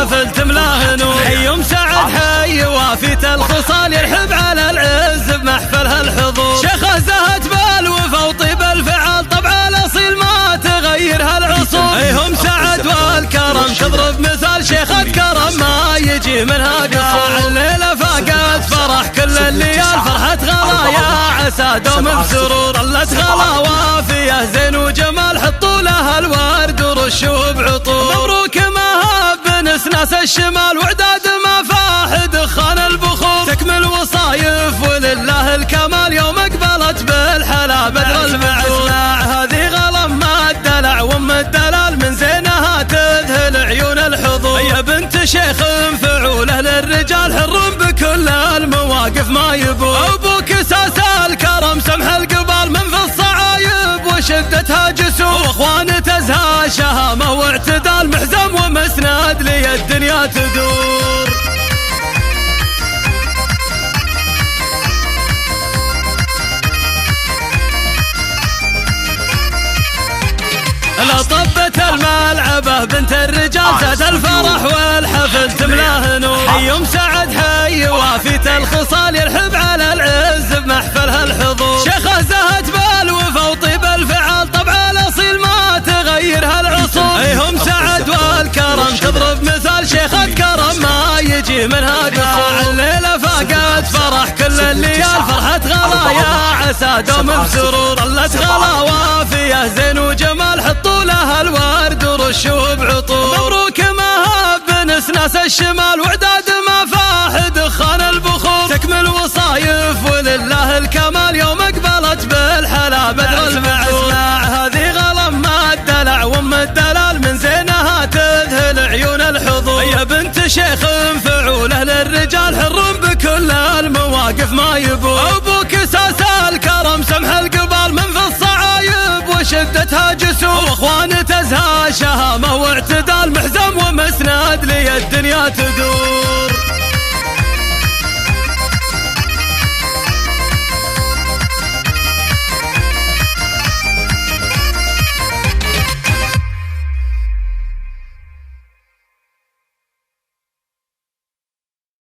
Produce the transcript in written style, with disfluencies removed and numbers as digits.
والحفل تملاه نور. يوم سعد حي وافية الخصال يرحب على العز بمحفلها الحضور. شيخه زهت بالوفا وطيب الفعال طبع الاصيل ما تغيرها العصور. هم سعد والكرم تضرب مثال شيخة كرم ما يجي منها قصور. الليلة فاقت فرح كل الليال فرحة غلا يا عسى دوم بسرور. طلت غلا وافية زين وجمال حطوا لها الورد ورشوا بعطور. مبروك مهاب بنسناس الشمال وعداد ما فاح دخان البخور. تكمل وصايف ولله الكمال يوم اقبلت بالحلا بدر المعسول. هذه غلم ما الدلع وام الدلال من زينها تذهل عيون الحضور. يا بنت شيخ فعوله للرجال حر بكل المواقف ما يبور. ابوك اساس الكرم سمح القبال من في الصعايب وشدتها جسور. واخوان تزهى شهامه واعتدال محزم ومسند لي الدنيا تدور. لطبت الملعبة بنت الرجال زاد الفرح والحفل تملاه نور. يوم سعد حي وافية الخصال يرحب على العز بمحفلها الحضور. شيخه زهت بالوفا وطيب الفعال طبع الاصيل ما تغيرها العصور. هم سعد والكرم تضرب مثال شيخة كرم ما يجي منها قصور. الليلة فاقت فرح كل الليال فرحة غلا يا عسى دوم بسرور. طلت غلا وافية زين وجمال حطوا لها الورد ورشوا بعطور. مبروك مهاب بنسناس الشمال وعداد ما فاح دخان البخور. تكمل وصايف ولله الكمال يوم اقبلت بالحلا بدر المعسول. هذه غلم ما الدلع وام الدلال من زينها تذهل عيون الحضور. يا بنت شيخ فعوله للرجال حر بكل المواقف ما يبور. ابوك اساس الكرم سمح القبال من في الصعايب وشدتها جسور. واخوان تزهى شهامه واعتدال محزم ومسند لي الدنيا تدور.